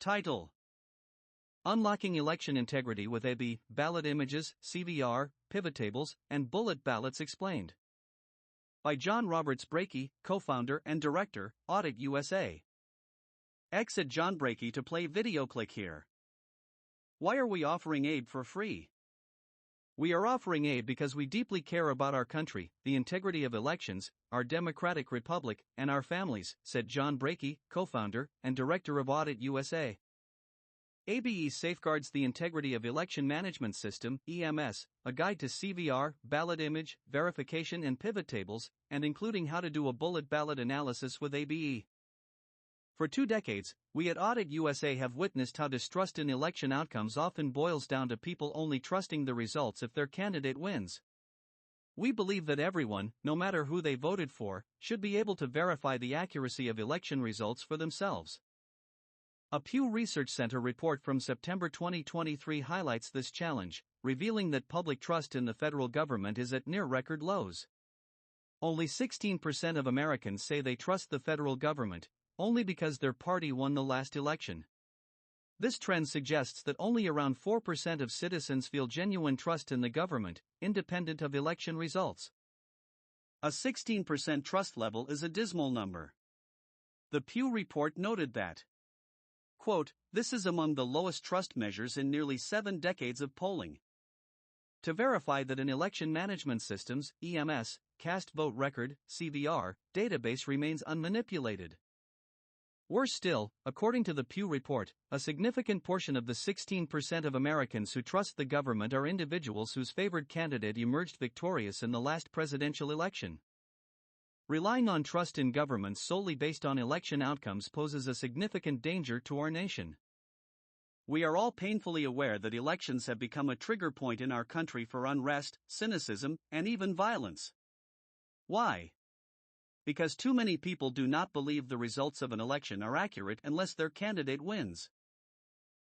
Title: Unlocking Election Integrity with ABE, Ballot Images, CVR, PivotTables, and Bullet Ballots Explained. By John Roberts Brakey, co-founder and director, Audit USA. Exit John Brakey to play video. Click here. Why are we offering ABE for free? We are offering ABE because we deeply care about our country, the integrity of elections, our democratic republic, and our families, said John Brakey, co-founder and director of Audit USA. ABE safeguards the integrity of election management system, EMS, a guide to CVR, ballot image, verification and pivot tables, and including how to do a bullet ballot analysis with ABE. For 2 decades, we at Audit USA have witnessed how distrust in election outcomes often boils down to people only trusting the results if their candidate wins. We believe that everyone, no matter who they voted for, should be able to verify the accuracy of election results for themselves. A Pew Research Center report from September 2023 highlights this challenge, revealing that public trust in the federal government is at near record lows. Only 16% of Americans say they trust the federal government, only because their party won the last election. This trend suggests that only around 4% of citizens feel genuine trust in the government, independent of election results. A 16% trust level is a dismal number. The Pew report noted that, quote, "This is among the lowest trust measures in nearly 7 decades of polling." To verify that an election management system's, EMS, cast vote record, CVR, database remains unmanipulated. Worse still, according to the Pew report, a significant portion of the 16% of Americans who trust the government are individuals whose favored candidate emerged victorious in the last presidential election. Relying on trust in government solely based on election outcomes poses a significant danger to our nation. We are all painfully aware that elections have become a trigger point in our country for unrest, cynicism, and even violence. Why? Because too many people do not believe the results of an election are accurate unless their candidate wins.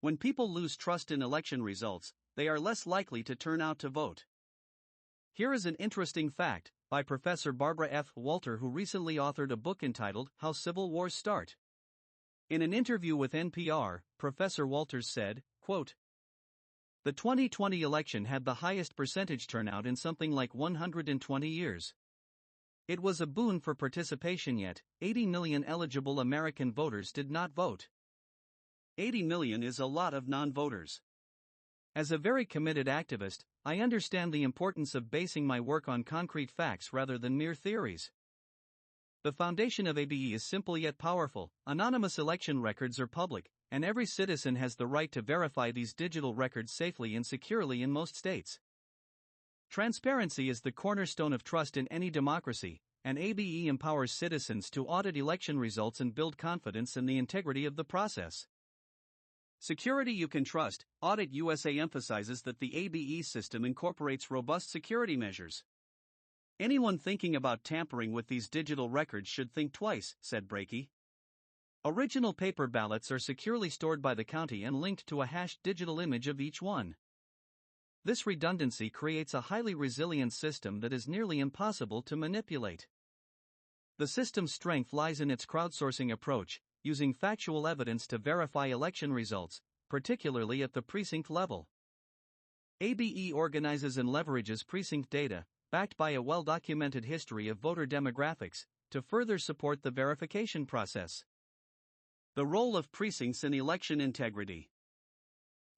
When people lose trust in election results, they are less likely to turn out to vote. Here is an interesting fact, by Professor Barbara F. Walter, who recently authored a book entitled How Civil Wars Start. In an interview with NPR, Professor Walters said, quote, "The 2020 election had the highest percentage turnout in something like 120 years. It was a boon for participation, yet 80 million eligible American voters did not vote. 80 million is a lot of non-voters. As a very committed activist, I understand the importance of basing my work on concrete facts rather than mere theories. The foundation of ABE is simple yet powerful. Anonymous election records are public, and every citizen has the right to verify these digital records safely and securely in most states. Transparency is the cornerstone of trust in any democracy, and ABE empowers citizens to audit election results and build confidence in the integrity of the process. Security you can trust. Audit USA emphasizes that the ABE system incorporates robust security measures. Anyone thinking about tampering with these digital records should think twice, said Brakey. Original paper ballots are securely stored by the county and linked to a hashed digital image of each one. This redundancy creates a highly resilient system that is nearly impossible to manipulate. The system's strength lies in its crowdsourcing approach, using factual evidence to verify election results, particularly at the precinct level. ABE organizes and leverages precinct data, backed by a well-documented history of voter demographics, to further support the verification process. The role of precincts in election integrity.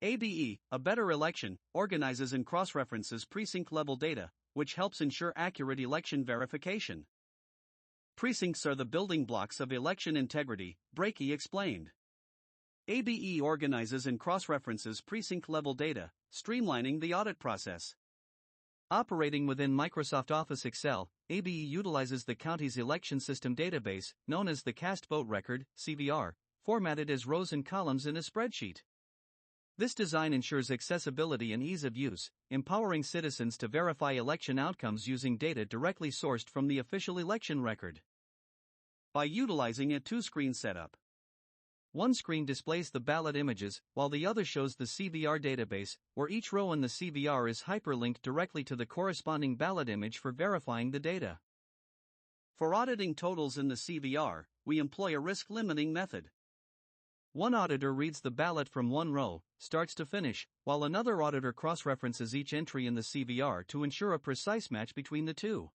ABE, A Better Election, organizes and cross-references precinct-level data, which helps ensure accurate election verification. Precincts are the building blocks of election integrity, Brakey explained. ABE organizes and cross-references precinct-level data, streamlining the audit process. Operating within Microsoft Office Excel, ABE utilizes the county's election system database, known as the Cast Vote Record, CVR, formatted as rows and columns in a spreadsheet. This design ensures accessibility and ease of use, empowering citizens to verify election outcomes using data directly sourced from the official election record. By utilizing a 2-screen setup. One screen displays the ballot images, while the other shows the CVR database, where each row in the CVR is hyperlinked directly to the corresponding ballot image for verifying the data. For auditing totals in the CVR, we employ a risk-limiting method. One auditor reads the ballot from one row, starts to finish, while another auditor cross-references each entry in the CVR to ensure a precise match between the two.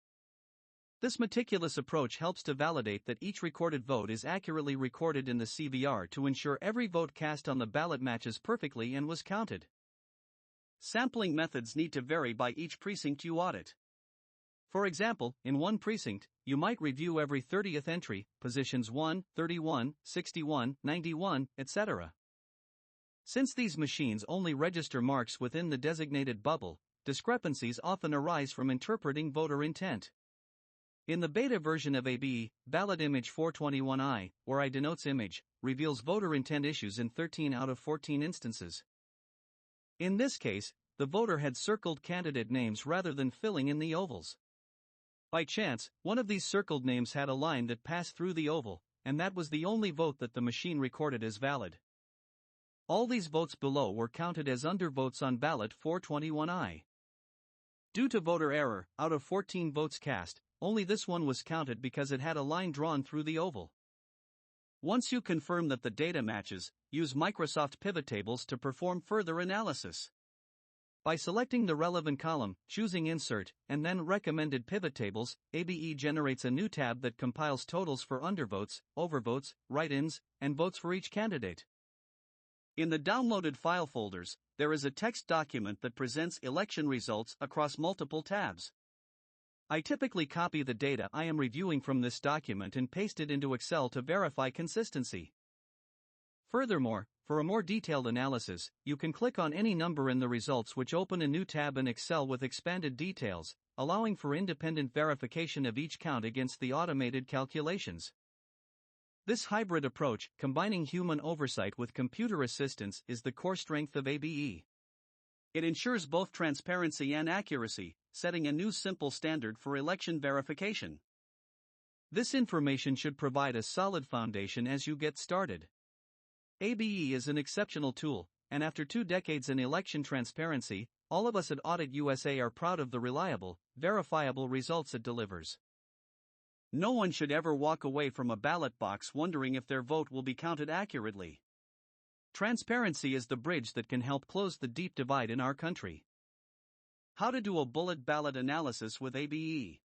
This meticulous approach helps to validate that each recorded vote is accurately recorded in the CVR to ensure every vote cast on the ballot matches perfectly and was counted. Sampling methods need to vary by each precinct you audit. For example, in one precinct, you might review every 30th entry, positions 1, 31, 61, 91, etc. Since these machines only register marks within the designated bubble, discrepancies often arise from interpreting voter intent. In the beta version of ABE, ballot image 421I, where I denotes image, reveals voter intent issues in 13 out of 14 instances. In this case, the voter had circled candidate names rather than filling in the ovals. By chance, one of these circled names had a line that passed through the oval, and that was the only vote that the machine recorded as valid. All these votes below were counted as undervotes on ballot 421I. Due to voter error, out of 14 votes cast, only this one was counted because it had a line drawn through the oval. Once you confirm that the data matches, use Microsoft PivotTables to perform further analysis. By selecting the relevant column, choosing Insert, and then Recommended PivotTables, ABE generates a new tab that compiles totals for undervotes, overvotes, write-ins, and votes for each candidate. In the downloaded file folders, there is a text document that presents election results across multiple tabs. I typically copy the data I am reviewing from this document and paste it into Excel to verify consistency. Furthermore, for a more detailed analysis, you can click on any number in the results which open a new tab in Excel with expanded details, allowing for independent verification of each count against the automated calculations. This hybrid approach, combining human oversight with computer assistance, is the core strength of ABE. It ensures both transparency and accuracy, setting a new simple standard for election verification. This information should provide a solid foundation as you get started. ABE is an exceptional tool, and after 2 decades in election transparency, all of us at Audit USA are proud of the reliable, verifiable results it delivers. No one should ever walk away from a ballot box wondering if their vote will be counted accurately. Transparency is the bridge that can help close the deep divide in our country. How to do a bullet ballot analysis with ABE.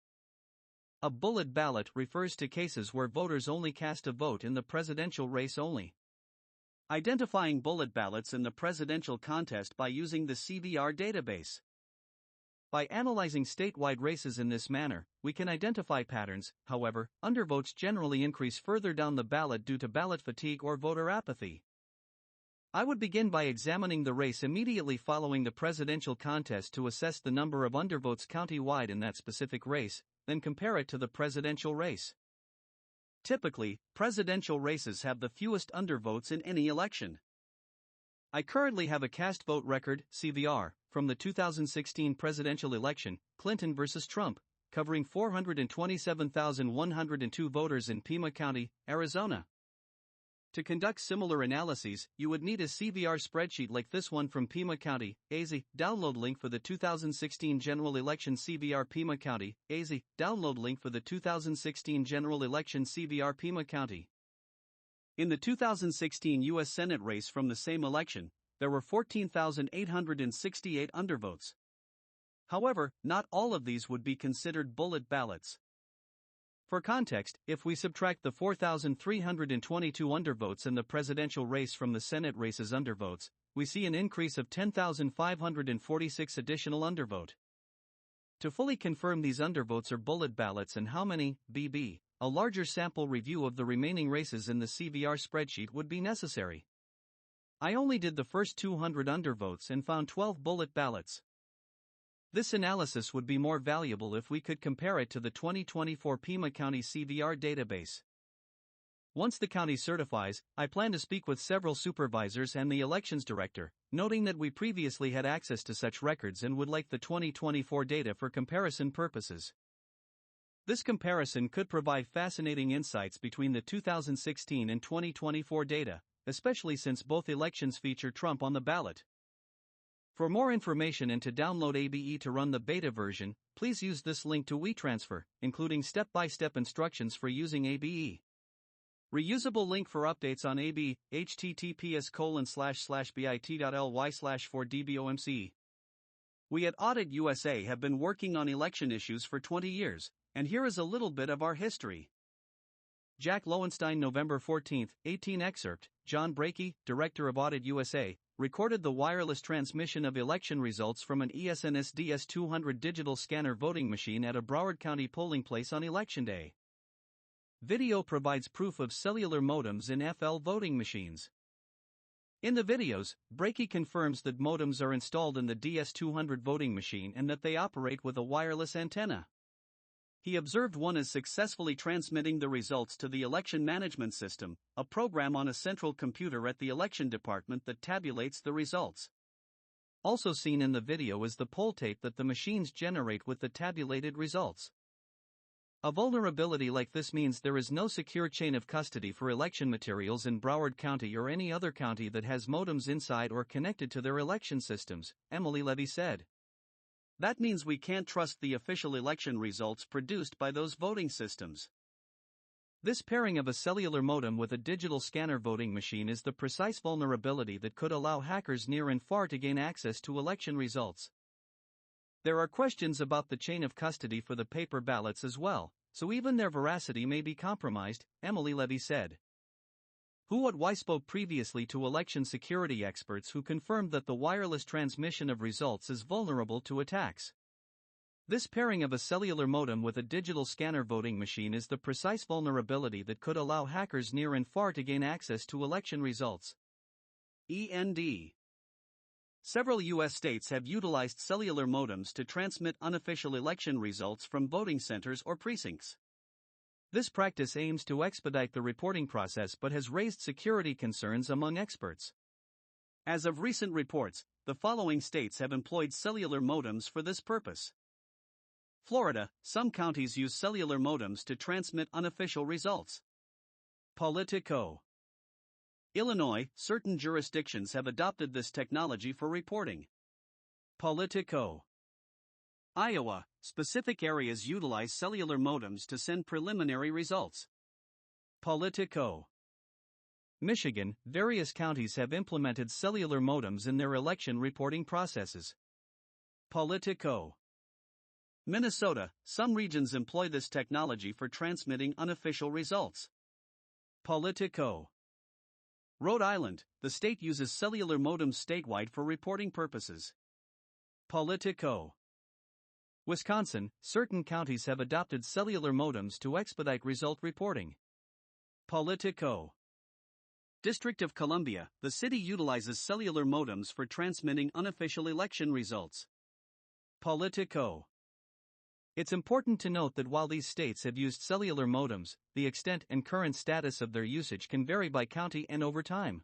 A bullet ballot refers to cases where voters only cast a vote in the presidential race only. Identifying bullet ballots in the presidential contest by using the CVR database. By analyzing statewide races in this manner, we can identify patterns. However, undervotes generally increase further down the ballot due to ballot fatigue or voter apathy. I would begin by examining the race immediately following the presidential contest to assess the number of undervotes county-wide in that specific race, then compare it to the presidential race. Typically, presidential races have the fewest undervotes in any election. I currently have a cast vote record, CVR, from the 2016 presidential election, Clinton versus Trump, covering 427,102 voters in Pima County, Arizona. To conduct similar analyses, you would need a CVR spreadsheet like this one from Pima County, AZ. Download link for the 2016 general election CVR Pima County, AZ. Download link for the 2016 general election CVR Pima County. In the 2016 U.S. Senate race from the same election, there were 14,868 undervotes. However, not all of these would be considered bullet ballots. For context, if we subtract the 4,322 undervotes in the presidential race from the Senate race's undervotes, we see an increase of 10,546 additional undervote. To fully confirm these undervotes are bullet ballots and how many, BB, a larger sample review of the remaining races in the CVR spreadsheet would be necessary. I only did the first 200 undervotes and found 12 bullet ballots. This analysis would be more valuable if we could compare it to the 2024 Pima County CVR database. Once the county certifies, I plan to speak with several supervisors and the elections director, noting that we previously had access to such records and would like the 2024 data for comparison purposes. This comparison could provide fascinating insights between the 2016 and 2024 data, especially since both elections feature Trump on the ballot. For more information and to download ABE to run the beta version, please use this link to WeTransfer, including step-by-step instructions for using ABE. Reusable link for updates on ABE, https://bit.ly/4dbomc. We at Audit USA have been working on election issues for 20 years, and here is a little bit of our history. Jack Lowenstein, November 14, 18 excerpt. John Brakey, Director of Audit USA, recorded the wireless transmission of election results from an ESNS DS200 digital scanner voting machine at a Broward County polling place on Election Day. Video provides proof of cellular modems in FL voting machines. In the videos, Brakey confirms that modems are installed in the DS200 voting machine and that they operate with a wireless antenna. He observed one is successfully transmitting the results to the election management system, a program on a central computer at the election department that tabulates the results. Also seen in the video is the poll tape that the machines generate with the tabulated results. A vulnerability like this means there is no secure chain of custody for election materials in Broward County or any other county that has modems inside or connected to their election systems, Emily Levy said. That means we can't trust the official election results produced by those voting systems. This pairing of a cellular modem with a digital scanner voting machine is the precise vulnerability that could allow hackers near and far to gain access to election results. There are questions about the chain of custody for the paper ballots as well, so even their veracity may be compromised, Emily Levy said. Who at Y spoke previously to election security experts who confirmed that the wireless transmission of results is vulnerable to attacks. This pairing of a cellular modem with a digital scanner voting machine is the precise vulnerability that could allow hackers near and far to gain access to election results. END. Several U.S. states have utilized cellular modems to transmit unofficial election results from voting centers or precincts. This practice aims to expedite the reporting process but has raised security concerns among experts. As of recent reports, the following states have employed cellular modems for this purpose. Florida, some counties use cellular modems to transmit unofficial results. Politico. Illinois, certain jurisdictions have adopted this technology for reporting. Politico. Iowa, specific areas utilize cellular modems to send preliminary results. Politico. Michigan, various counties have implemented cellular modems in their election reporting processes. Politico. Minnesota, some regions employ this technology for transmitting unofficial results. Politico. Rhode Island, the state uses cellular modems statewide for reporting purposes. Politico. Wisconsin, certain counties have adopted cellular modems to expedite result reporting. Politico. District of Columbia, the city utilizes cellular modems for transmitting unofficial election results. Politico. It's important to note that while these states have used cellular modems, the extent and current status of their usage can vary by county and over time.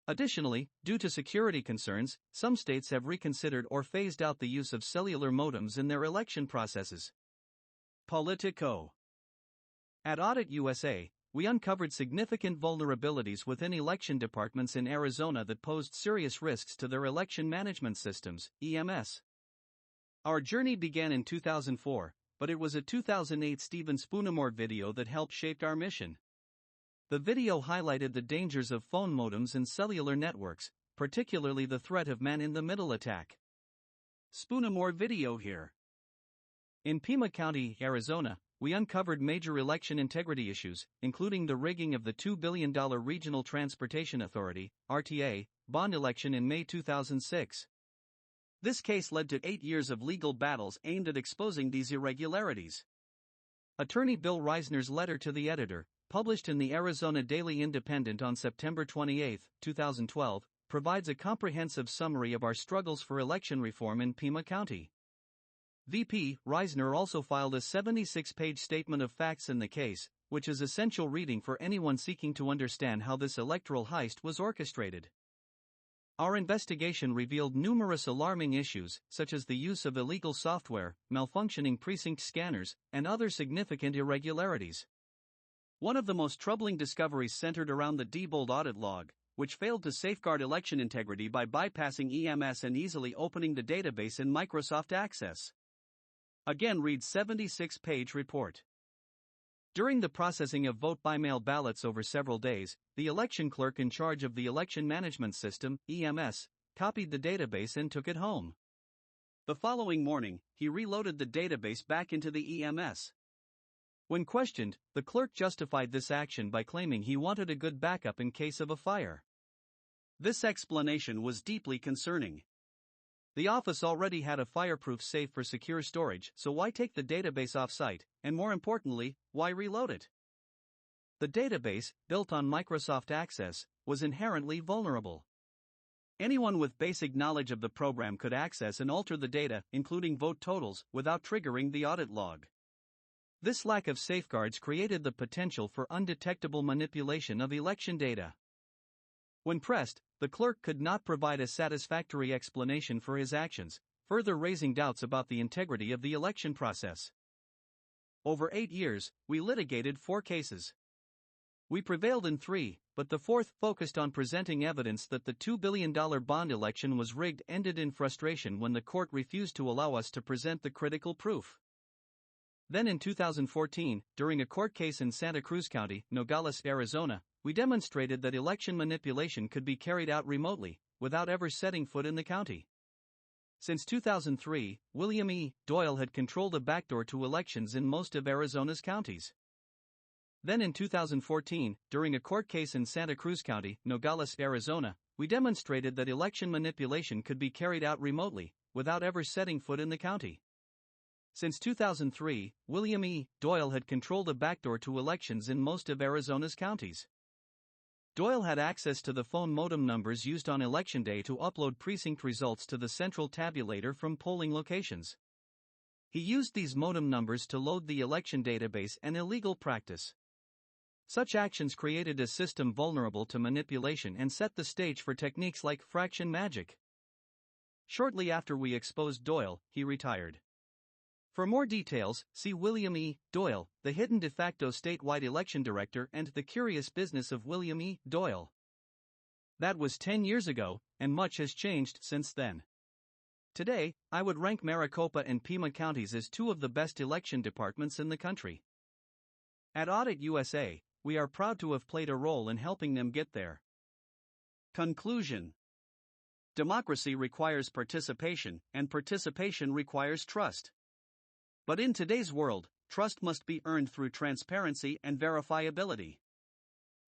Additionally, due to security concerns, some states have reconsidered or phased out the use of cellular modems in their election processes. Politico. At Audit USA, we uncovered significant vulnerabilities within election departments in Arizona that posed serious risks to their election management systems, EMS. Our journey began in 2004, but it was a 2008 Stephen Spoonamore video that helped shape our mission. The video highlighted the dangers of phone modems and cellular networks, particularly the threat of man-in-the-middle attack. Spoonamore video here. In Pima County, Arizona, we uncovered major election integrity issues, including the rigging of the $2 billion Regional Transportation Authority, RTA, bond election in May 2006. This case led to 8 years of legal battles aimed at exposing these irregularities. Attorney Bill Reisner's letter to the editor, published in the Arizona Daily Independent on September 28, 2012, provides a comprehensive summary of our struggles for election reform in Pima County. VP Reisner also filed a 76-page statement of facts in the case, which is essential reading for anyone seeking to understand how this electoral heist was orchestrated. Our investigation revealed numerous alarming issues, such as the use of illegal software, malfunctioning precinct scanners, and other significant irregularities. One of the most troubling discoveries centered around the Diebold audit log, which failed to safeguard election integrity by bypassing EMS and easily opening the database in Microsoft Access. Again, read 76-page report. During the processing of vote-by-mail ballots over several days, the election clerk in charge of the Election Management System, EMS, copied the database and took it home. The following morning, he reloaded the database back into the EMS. When questioned, the clerk justified this action by claiming he wanted a good backup in case of a fire. This explanation was deeply concerning. The office already had a fireproof safe for secure storage, so why take the database off-site, and more importantly, why reload it? The database, built on Microsoft Access, was inherently vulnerable. Anyone with basic knowledge of the program could access and alter the data, including vote totals, without triggering the audit log. This lack of safeguards created the potential for undetectable manipulation of election data. When pressed, the clerk could not provide a satisfactory explanation for his actions, further raising doubts about the integrity of the election process. Over 8 years, we litigated 4 cases. We prevailed in 3, but the 4th, focused on presenting evidence that the $2 billion bond election was rigged, ended in frustration when the court refused to allow us to present the critical proof. Then in 2014, during a court case in Santa Cruz County, Nogales, Arizona, we demonstrated that election manipulation could be carried out remotely, without ever setting foot in the county. Since 2003, William E. Doyle had controlled a backdoor to elections in most of Arizona's counties. Then in 2014, during a court case in Santa Cruz County, Nogales, Arizona, we demonstrated that election manipulation could be carried out remotely, without ever setting foot in the county. Since 2003, William E. Doyle had controlled a backdoor to elections in most of Arizona's counties. Doyle had access to the phone modem numbers used on Election Day to upload precinct results to the central tabulator from polling locations. He used these modem numbers to load the election database, an illegal practice. Such actions created a system vulnerable to manipulation and set the stage for techniques like fraction magic. Shortly after we exposed Doyle, he retired. For more details, see William E. Doyle, the hidden de facto statewide election director, and the curious business of William E. Doyle. That was 10 years ago, and much has changed since then. Today, I would rank Maricopa and Pima counties as 2 of the best election departments in the country. At Audit USA, we are proud to have played a role in helping them get there. Conclusion: democracy requires participation, and participation requires trust. But in today's world, trust must be earned through transparency and verifiability.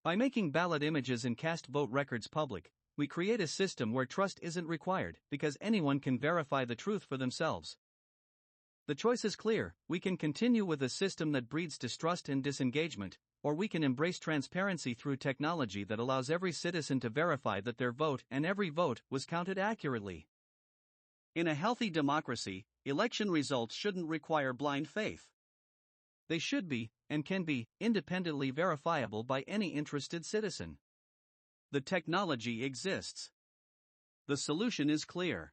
By making ballot images and cast vote records public, we create a system where trust isn't required, because anyone can verify the truth for themselves. The choice is clear: we can continue with a system that breeds distrust and disengagement, or we can embrace transparency through technology that allows every citizen to verify that their vote and every vote was counted accurately. In a healthy democracy, election results shouldn't require blind faith. They should be, and can be, independently verifiable by any interested citizen. The technology exists. The solution is clear.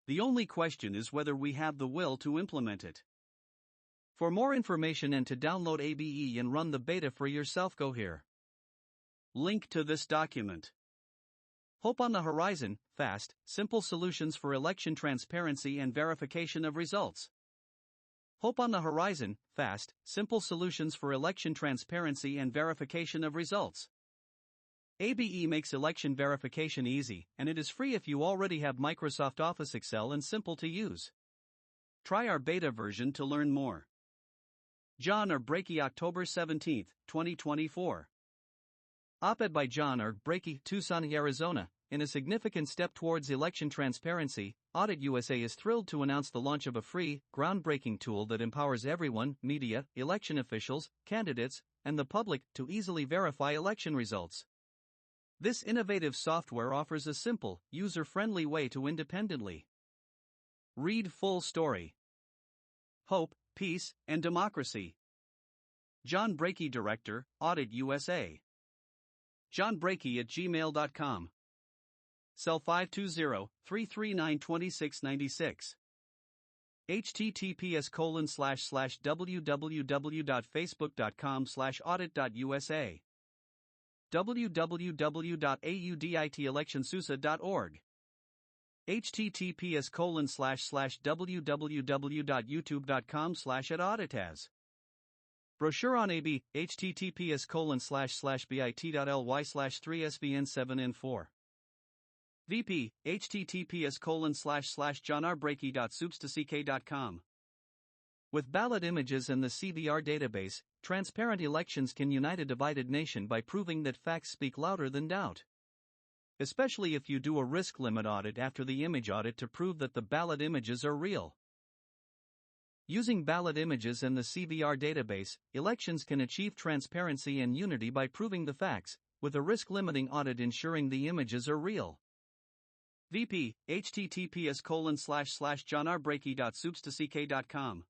The only question is whether we have the will to implement it. For more information and to download ABE and run the beta for yourself, go here. Link to this document. Hope on the horizon: fast, simple solutions for election transparency and verification of results. Hope on the horizon: fast, simple solutions for election transparency and verification of results. ABE makes election verification easy, and it is free if you already have Microsoft Office Excel and simple to use. Try our beta version to learn more. John R. Brakey, October 17, 2024. Op-ed by John R. Brakey, Tucson, Arizona. In a significant step towards election transparency, Audit USA is thrilled to announce the launch of a free, groundbreaking tool that empowers everyone, media, election officials, candidates, and the public, to easily verify election results. This innovative software offers a simple, user-friendly way to independently read full story. Hope, peace, and democracy. John Brakey, Director, Audit USA. johnbrakey@gmail.com. Cell 520-339-2696. https://www.facebook.com/audit.usa. www.auditelectionsusa.org. https://www.youtube.com/@auditas. Brochure on AB, https://bit.ly/3svn7n4. VP, https://johnrbrakey.soupstock.com. With ballot images and the CVR database, transparent elections can unite a divided nation by proving that facts speak louder than doubt. Especially if you do a risk limit audit after the image audit to prove that the ballot images are real. Using ballot images and the CVR database, elections can achieve transparency and unity by proving the facts, with a risk-limiting audit ensuring the images are real. VP, https://johnrbrakey.soupstock.com.